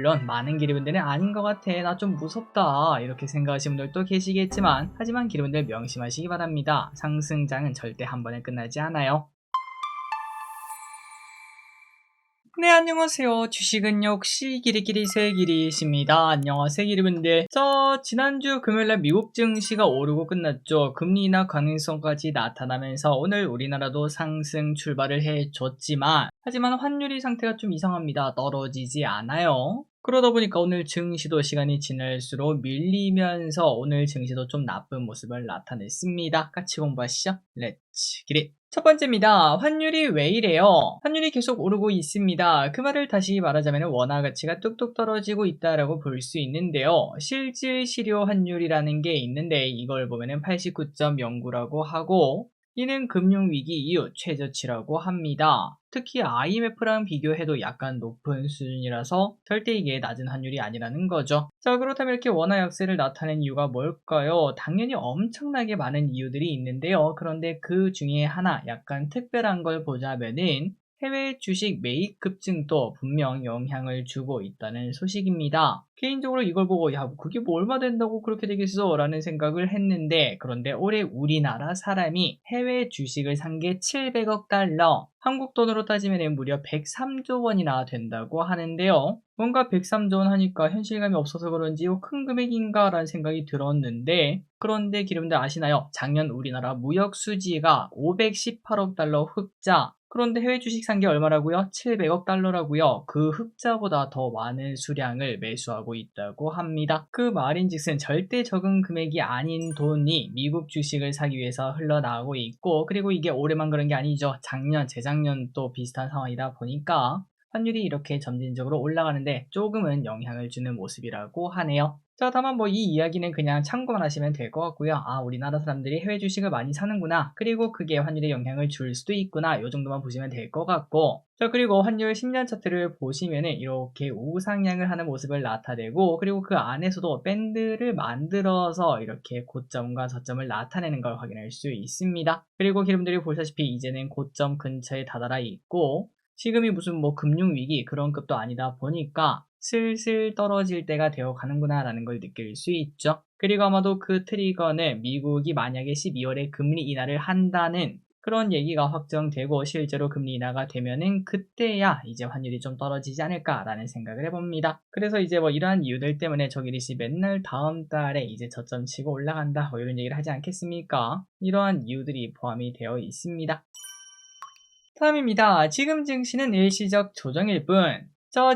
물론 많은 기르분들은 아닌 것 같아, 나 좀 무섭다 이렇게 생각하시는 분들도 계시겠지만, 하지만 기르분들 명심하시기 바랍니다. 상승장은 절대 한 번에 끝나지 않아요. 네, 안녕하세요. 주식은 역시 기리기리 새기리십니다. 안녕하세요, 기리분들. 지난주 금요일날 미국 증시가 오르고 끝났죠. 금리 인하 가능성까지 나타나면서 오늘 우리나라도 상승 출발을 해줬지만, 하지만 환율이 상태가 좀 이상합니다. 떨어지지 않아요. 그러다 보니까 오늘 증시도 시간이 지날수록 밀리면서 오늘 증시도 좀 나쁜 모습을 나타냈습니다. 같이 공부하시죠. 렛츠 기릿. 첫 번째입니다. 환율이 왜 이래요? 환율이 계속 오르고 있습니다. 그 말을 다시 말하자면 원화 가치가 뚝뚝 떨어지고 있다라고 볼 수 있는데요. 실질 실효 환율이라는 게 있는데 이걸 보면은 89.09라고 하고, 이는 금융위기 이후 최저치라고 합니다. 특히 IMF랑 비교해도 약간 높은 수준이라서 절대 이게 낮은 환율이 아니라는 거죠. 자, 그렇다면 이렇게 원화 약세를 나타낸 이유가 뭘까요? 당연히 엄청나게 많은 이유들이 있는데요. 그런데 그 중에 하나 약간 특별한 걸 보자면은 해외 주식 매입 급증도 분명 영향을 주고 있다는 소식입니다. 개인적으로 이걸 보고 야, 그게 뭐 얼마 된다고 그렇게 되겠어? 라는 생각을 했는데, 그런데 올해 우리나라 사람이 해외 주식을 산 게 700억 달러, 한국 돈으로 따지면 무려 103조 원이나 된다고 하는데요. 뭔가 103조 원 하니까 현실감이 없어서 그런지 큰 금액인가 라는 생각이 들었는데, 그런데 기름들 아시나요? 작년 우리나라 무역 수지가 518억 달러 흑자, 그런데 해외 주식 산 게 얼마라고요? 700억 달러라고요. 그 흑자보다 더 많은 수량을 매수하고 있다고 합니다. 그 말인즉슨 절대 적은 금액이 아닌 돈이 미국 주식을 사기 위해서 흘러나오고 있고, 그리고 이게 올해만 그런 게 아니죠. 작년, 재작년 또 비슷한 상황이다 보니까 환율이 이렇게 점진적으로 올라가는데 조금은 영향을 주는 모습이라고 하네요. 자, 다만 이 이야기는 그냥 참고만 하시면 될 것 같고요. 아, 우리나라 사람들이 해외 주식을 많이 사는구나, 그리고 그게 환율에 영향을 줄 수도 있구나, 이 정도만 보시면 될 것 같고, 자, 그리고 환율 10년 차트를 보시면은 이렇게 우상향을 하는 모습을 나타내고, 그리고 그 안에서도 밴드를 만들어서 이렇게 고점과 저점을 나타내는 걸 확인할 수 있습니다. 그리고 여러분들이 보시다시피 이제는 고점 근처에 다다라 있고, 지금이 무슨 금융위기 그런 급도 아니다 보니까 슬슬 떨어질 때가 되어 가는구나 라는 걸 느낄 수 있죠. 그리고 아마도 그 트리거는 미국이 만약에 12월에 금리 인하를 한다는 그런 얘기가 확정되고 실제로 금리 인하가 되면은 그때야 이제 환율이 좀 떨어지지 않을까라는 생각을 해봅니다. 그래서 이제 이러한 이유들 때문에 저기리시 맨날 다음 달에 이제 저점 치고 올라간다 이런 얘기를 하지 않겠습니까? 이러한 이유들이 포함이 되어 있습니다. 다음입니다. 지금 증시는 일시적 조정일 뿐.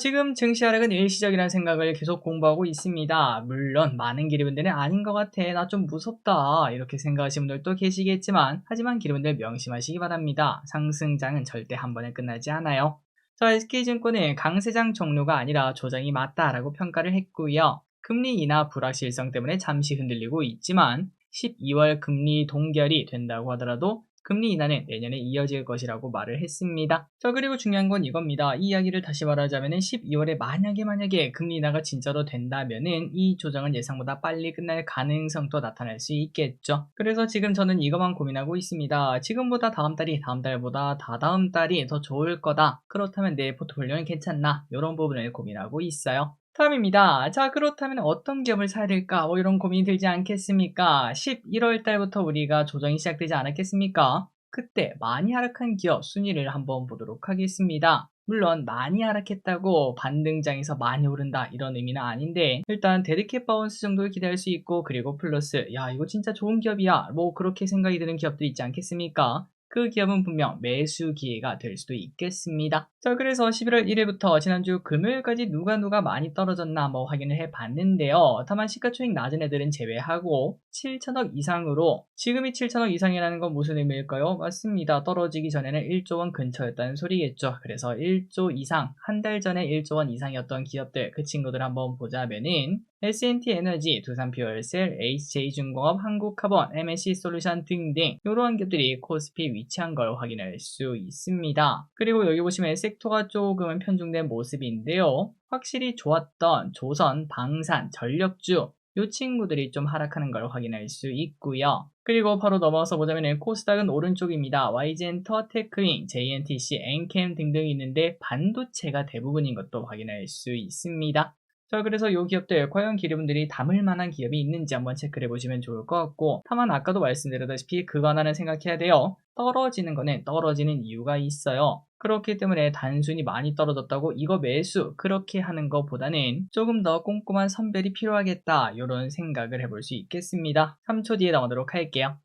지금 증시 하락은 일시적이라는 생각을 계속 공부하고 있습니다. 물론 많은 기르분들은 아닌 것 같아, 나 좀 무섭다 이렇게 생각하시는 분들도 계시겠지만, 하지만 기르분들 명심하시기 바랍니다. 상승장은 절대 한 번에 끝나지 않아요. SK증권은 강세장 종료가 아니라 조정이 맞다라고 평가를 했고요. 금리 인하 불확실성 때문에 잠시 흔들리고 있지만 12월 금리 동결이 된다고 하더라도 금리 인하는 내년에 이어질 것이라고 말을 했습니다. 그리고 중요한 건 이겁니다. 이 이야기를 다시 말하자면 12월에 만약에 금리 인하가 진짜로 된다면은 이 조정은 예상보다 빨리 끝날 가능성도 나타날 수 있겠죠. 그래서 지금 저는 이것만 고민하고 있습니다. 지금보다 다음 달보다 다다음 달이 더 좋을 거다, 그렇다면 내 포트폴리오는 괜찮나, 이런 부분을 고민하고 있어요. 다음입니다. 자, 그렇다면 어떤 기업을 사야 될까? 이런 고민이 들지 않겠습니까? 11월 달부터 우리가 조정이 시작되지 않았겠습니까? 그때 많이 하락한 기업 순위를 한번 보도록 하겠습니다. 물론 많이 하락했다고 반등장에서 많이 오른다 이런 의미는 아닌데, 일단 데드캣 바운스 정도를 기대할 수 있고, 그리고 플러스 야, 이거 진짜 좋은 기업이야 그렇게 생각이 드는 기업도 있지 않겠습니까? 그 기업은 분명 매수 기회가 될 수도 있겠습니다. 그래서 11월 1일부터 지난주 금요일까지 누가 많이 떨어졌나 확인을 해봤는데요. 다만 시가총액 낮은 애들은 제외하고 7천억 이상으로, 지금이 7천억 이상이라는 건 무슨 의미일까요? 맞습니다. 떨어지기 전에는 1조 원 근처였다는 소리겠죠. 그래서 1조 이상, 한 달 전에 1조 원 이상이었던 기업들, 그 친구들 한번 보자면은 S&T에너지, 두산퓨얼셀, HJ중공업, 한국카본, MSC솔루션 등등 이러한 기업들이 코스피에 위치한 걸 확인할 수 있습니다. 그리고 여기 보시면 섹터가 조금은 편중된 모습인데요. 확실히 좋았던 조선, 방산, 전력주 이 친구들이 좀 하락하는 걸 확인할 수 있고요. 그리고 바로 넘어서 보자면 코스닥은 오른쪽입니다. YG엔터, 테크인, JNTC, 엔캠 등등이 있는데 반도체가 대부분인 것도 확인할 수 있습니다. 자, 그래서 이 기업들 과연 기업분들이 담을 만한 기업이 있는지 한번 체크를 해보시면 좋을 것 같고, 다만 아까도 말씀드렸다시피 그거 하나는 생각해야 돼요. 떨어지는 거는 떨어지는 이유가 있어요. 그렇기 때문에 단순히 많이 떨어졌다고 이거 매수 그렇게 하는 것보다는 조금 더 꼼꼼한 선별이 필요하겠다, 이런 생각을 해볼 수 있겠습니다. 3초 뒤에 나오도록 할게요.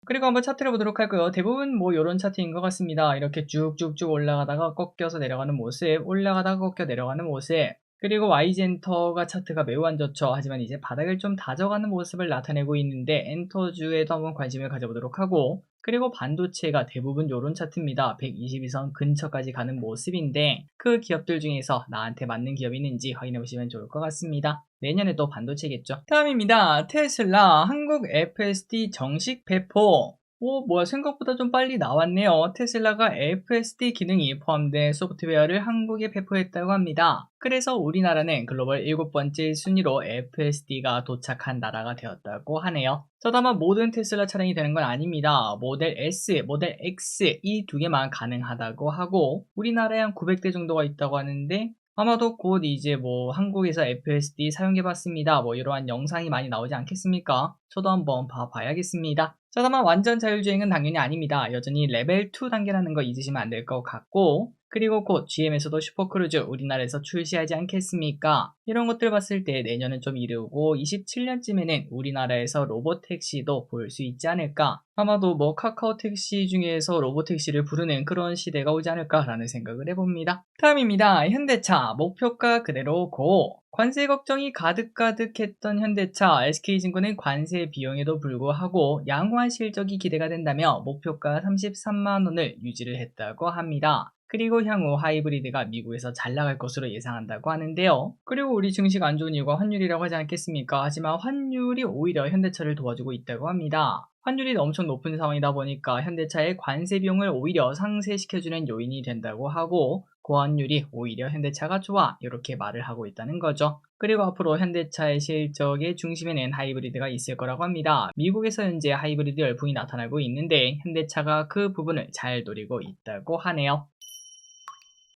그리고 한번 차트를 보도록 할고요. 대부분 뭐 이런 차트인 것 같습니다. 이렇게 쭉쭉쭉 올라가다가 꺾여서 내려가는 모습, 올라가다가 꺾여 내려가는 모습. 그리고 Y젠터가 차트가 매우 안 좋죠. 하지만 이제 바닥을 좀 다져가는 모습을 나타내고 있는데 엔터주에도 한번 관심을 가져보도록 하고, 그리고 반도체가 대부분 이런 차트입니다. 122선 근처까지 가는 모습인데 그 기업들 중에서 나한테 맞는 기업이 있는지 확인해 보시면 좋을 것 같습니다. 내년에 또 반도체겠죠. 다음입니다. 테슬라 한국 FSD 정식 배포. 오, 뭐야, 생각보다 좀 빨리 나왔네요. 테슬라가 FSD 기능이 포함된 소프트웨어를 한국에 배포했다고 합니다. 그래서 우리나라는 글로벌 7번째 순위로 FSD가 도착한 나라가 되었다고 하네요. 다만 모든 테슬라 차량이 되는 건 아닙니다. 모델 S, 모델 X 이 두 개만 가능하다고 하고, 우리나라에 한 900대 정도가 있다고 하는데 아마도 곧 이제 뭐 한국에서 FSD 사용해봤습니다, 뭐 이러한 영상이 많이 나오지 않겠습니까? 저도 한번 봐야겠습니다. 다만 완전 자율주행은 당연히 아닙니다. 여전히 레벨 2 단계라는 거 잊으시면 안 될 것 같고, 그리고 곧 GM에서도 슈퍼크루즈 우리나라에서 출시하지 않겠습니까? 이런 것들 봤을 때 내년은 좀 이르고 27년쯤에는 우리나라에서 로보택시도 볼 수 있지 않을까? 아마도 뭐 카카오택시 중에서 로보택시를 부르는 그런 시대가 오지 않을까라는 생각을 해봅니다. 다음입니다. 현대차 목표가 그대로 고. 관세 걱정이 가득가득했던 현대차, SK증권은 관세 비용에도 불구하고 양호한 실적이 기대가 된다며 목표가 33만원을 유지를 했다고 합니다. 그리고 향후 하이브리드가 미국에서 잘 나갈 것으로 예상한다고 하는데요. 그리고 우리 증시가 안 좋은 이유가 환율이라고 하지 않겠습니까? 하지만 환율이 오히려 현대차를 도와주고 있다고 합니다. 환율이 엄청 높은 상황이다 보니까 현대차의 관세 비용을 오히려 상쇄시켜주는 요인이 된다고 하고, 고환율이 오히려 현대차가 좋아, 이렇게 말을 하고 있다는 거죠. 그리고 앞으로 현대차의 실적의 중심에는 하이브리드가 있을 거라고 합니다. 미국에서 현재 하이브리드 열풍이 나타나고 있는데 현대차가 그 부분을 잘 노리고 있다고 하네요.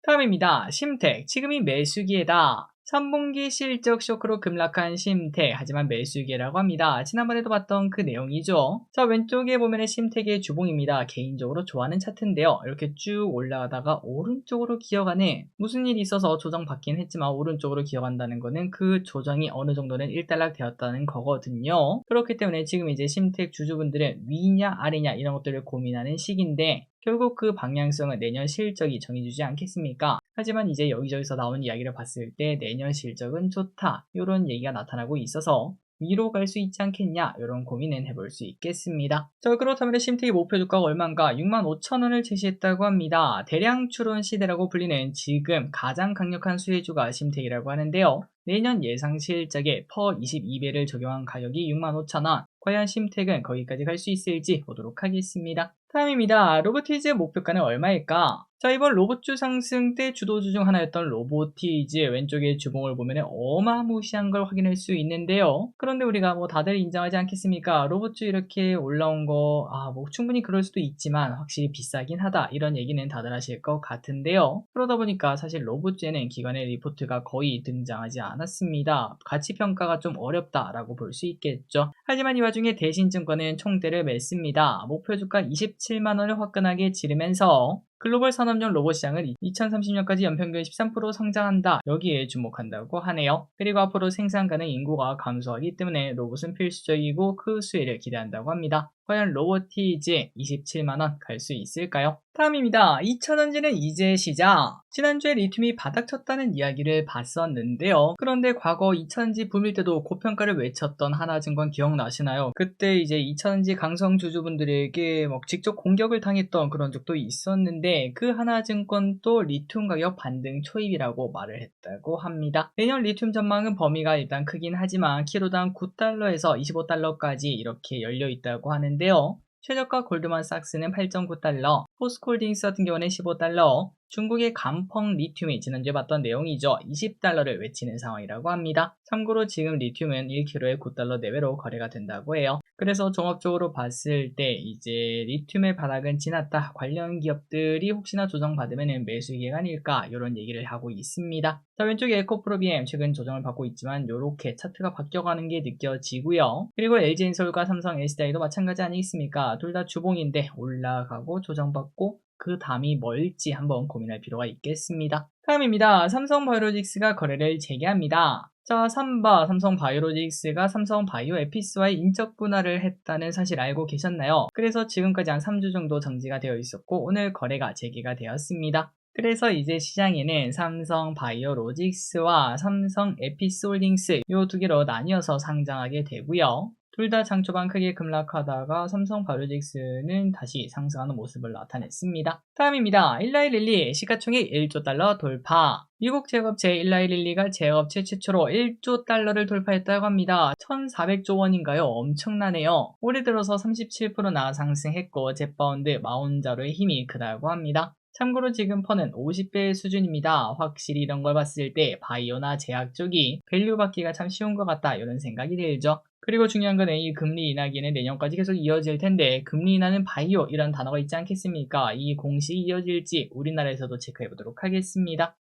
다음입니다. 심택, 지금이 매수기에다. 3분기 실적 쇼크로 급락한 심택, 하지만 매수기라고 합니다. 지난번에도 봤던 그 내용이죠. 자, 왼쪽에 보면 심택의 주봉입니다. 개인적으로 좋아하는 차트인데요. 이렇게 쭉 올라가다가 오른쪽으로 기어가는, 무슨 일이 있어서 조정받긴 했지만 오른쪽으로 기어간다는 거는 그 조정이 어느 정도는 일단락 되었다는 거거든요. 그렇기 때문에 지금 이제 심택 주주분들은 위냐 아래냐 이런 것들을 고민하는 시기인데, 결국 그 방향성은 내년 실적이 정해주지 않겠습니까? 하지만 이제 여기저기서 나오는 이야기를 봤을 때 내년 실적은 좋다, 이런 얘기가 나타나고 있어서 위로 갈 수 있지 않겠냐, 이런 고민은 해볼 수 있겠습니다. 자, 그렇다면 심택의 목표 주가가 얼마인가? 65,000원을 제시했다고 합니다. 대량 추론 시대라고 불리는 지금 가장 강력한 수혜주가 심택이라고 하는데요. 내년 예상 실적에 퍼 22배를 적용한 가격이 65,000원. 과연 심택은 거기까지 갈 수 있을지 보도록 하겠습니다. 다음입니다. 로보티즈 목표가는 얼마일까? 자, 이번 로봇주 상승 때 주도주 중 하나였던 로보티즈, 왼쪽에 주봉을 보면 어마무시한 걸 확인할 수 있는데요. 그런데 우리가 뭐 다들 인정하지 않겠습니까? 로봇주 이렇게 올라온 거, 뭐 충분히 그럴 수도 있지만 확실히 비싸긴 하다, 이런 얘기는 다들 하실 것 같은데요. 그러다 보니까 사실 로봇주에는 기관의 리포트가 거의 등장하지 않았습니다. 가치평가가 좀 어렵다라고 볼 수 있겠죠. 하지만 이 와중에 대신증권은 총대를 맺습니다. 목표 주가 27만원을 화끈하게 지르면서 글로벌 산업용 로봇 시장은 2030년까지 연평균 13% 성장한다, 여기에 주목한다고 하네요. 그리고 앞으로 생산 가능 인구가 감소하기 때문에 로봇은 필수적이고 그 수혜를 기대한다고 합니다. 과연 로보티즈 27만원 갈 수 있을까요? 다음입니다. 2차전지는 이제 시작. 지난주에 리튬이 바닥쳤다는 이야기를 봤었는데요. 그런데 과거 2차전지 붐일 때도 고평가를 외쳤던 하나증권 기억나시나요? 그때 이제 2차전지 강성 주주분들에게 막 직접 공격을 당했던 그런 적도 있었는데, 그 하나증권도 리튬 가격 반등 초입이라고 말을 했다고 합니다. 내년 리튬 전망은 범위가 일단 크긴 하지만 키로당 9달러에서 25달러까지 이렇게 열려 있다고 하는데요. 최저가 골드만삭스는 8.9달러, 포스코홀딩스 같은 경우는 15달러, 중국의 감펑 리튬이 지난주에 봤던 내용이죠. 20달러를 외치는 상황이라고 합니다. 참고로 지금 리튬은 1kg에 9달러 내외로 거래가 된다고 해요. 그래서 종합적으로 봤을 때 이제 리튬의 바닥은 지났다. 관련 기업들이 혹시나 조정받으면 매수 기회가 아닐까 이런 얘기를 하고 있습니다. 자, 왼쪽에 에코프로비엠 최근 조정을 받고 있지만 이렇게 차트가 바뀌어가는 게 느껴지고요. 그리고 LG엔솔과 삼성 SDI도 마찬가지 아니겠습니까? 둘 다 주봉인데 올라가고 조정받고 그 다음이 뭘지 한번 고민할 필요가 있겠습니다. 다음입니다. 삼성바이오로직스가 거래를 재개합니다. 자, 삼성바이오로직스가 삼성바이오에피스와의 인적 분할을 했다는 사실 알고 계셨나요? 그래서 지금까지 한 3주 정도 정지가 되어 있었고 오늘 거래가 재개가 되었습니다. 그래서 이제 시장에는 삼성바이오로직스와 삼성에피스홀딩스 이 두 개로 나뉘어서 상장하게 되고요. 둘 다 장 초반 크게 급락하다가 삼성바이오로직스는 다시 상승하는 모습을 나타냈습니다. 다음입니다. 일라이릴리 시가총액 1조 달러 돌파. 미국 제약업체 일라이릴리가 제약업체 최초로 1조 달러를 돌파했다고 합니다. 1,400조 원인가요? 엄청나네요. 올해 들어서 37%나 상승했고 젯바운드 마운자로의 힘이 크다고 합니다. 참고로 지금 펀은 50배 수준입니다. 확실히 이런 걸 봤을 때 바이오나 제약 쪽이 밸류 받기가 참 쉬운 것 같다 이런 생각이 들죠. 그리고 중요한 건 이 금리 인하기는 내년까지 계속 이어질 텐데 금리 인하는 바이오 이런 단어가 있지 않겠습니까? 이 공식이 이어질지 우리나라에서도 체크해 보도록 하겠습니다.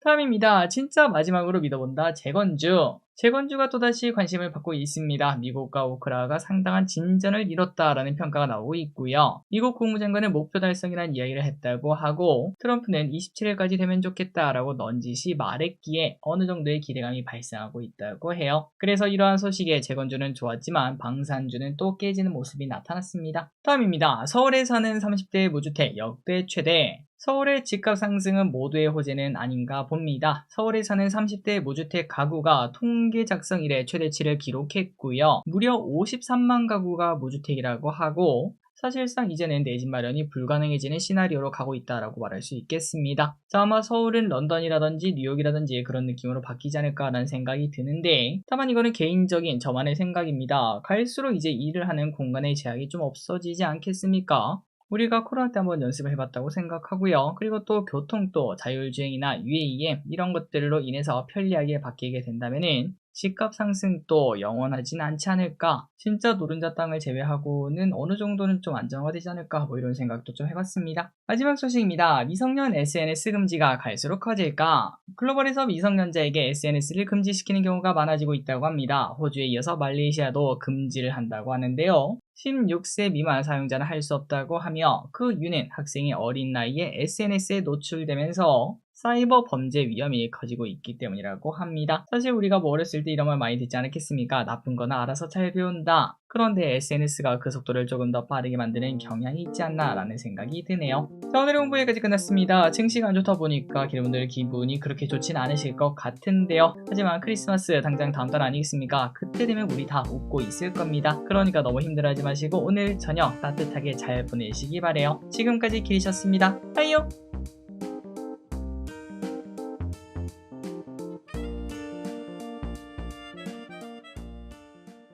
다음입니다. 진짜 마지막으로 믿어본다. 재건주가 또다시 관심을 받고 있습니다. 미국과 우크라이나가 상당한 진전을 이뤘다라는 평가가 나오고 있고요. 미국 국무장관은 목표 달성이라는 이야기를 했다고 하고 트럼프는 27일까지 되면 좋겠다라고 넌지시 말했기에 어느 정도의 기대감이 발생하고 있다고 해요. 그래서 이러한 소식에 재건주는 좋았지만 방산주는 또 깨지는 모습이 나타났습니다. 다음입니다. 서울에 사는 30대 무주택 역대 최대. 서울의 집값 상승은 모두의 호재는 아닌가 봅니다. 서울에 사는 30대 무주택 가구가 통계 작성 이래 최대치를 기록했고요. 무려 53만 가구가 무주택이라고 하고 사실상 이제는 내 집 마련이 불가능해지는 시나리오로 가고 있다라고 말할 수 있겠습니다. 자, 아마 서울은 런던이라든지 뉴욕이라든지 그런 느낌으로 바뀌지 않을까라는 생각이 드는데 다만 이거는 개인적인 저만의 생각입니다. 갈수록 이제 일을 하는 공간의 제약이 좀 없어지지 않겠습니까? 우리가 코로나 때 한번 연습을 해봤다고 생각하고요. 그리고 또 교통도 자율주행이나 UAM 이런 것들로 인해서 편리하게 바뀌게 된다면은 집값 상승도 영원하진 않지 않을까. 진짜 노른자 땅을 제외하고는 어느 정도는 좀 안정화가 되지 않을까 뭐 이런 생각도 좀 해봤습니다. 마지막 소식입니다. 미성년 SNS 금지가 갈수록 커질까? 글로벌에서 미성년자에게 SNS를 금지시키는 경우가 많아지고 있다고 합니다. 호주에 이어서 말레이시아도 금지를 한다고 하는데요. 16세 미만 사용자는 할 수 없다고 하며 그 이유는 학생이 어린 나이에 SNS에 노출되면서 사이버 범죄 위험이 커지고 있기 때문이라고 합니다. 사실 우리가 뭐 어렸을 때 이런 말 많이 듣지 않았겠습니까? 나쁜 거나 알아서 잘 배운다. 그런데 SNS가 그 속도를 조금 더 빠르게 만드는 경향이 있지 않나 라는 생각이 드네요. 자, 오늘의 공부 여기까지 끝났습니다. 증시가 안 좋다 보니까 여러분들 기분이 그렇게 좋진 않으실 것 같은데요. 하지만 크리스마스 당장 다음 달 아니겠습니까? 그때 되면 우리 다 웃고 있을 겁니다. 그러니까 너무 힘들어하지 마시고 오늘 저녁 따뜻하게 잘 보내시기 바래요. 지금까지 길이셨습니다. 빠이요.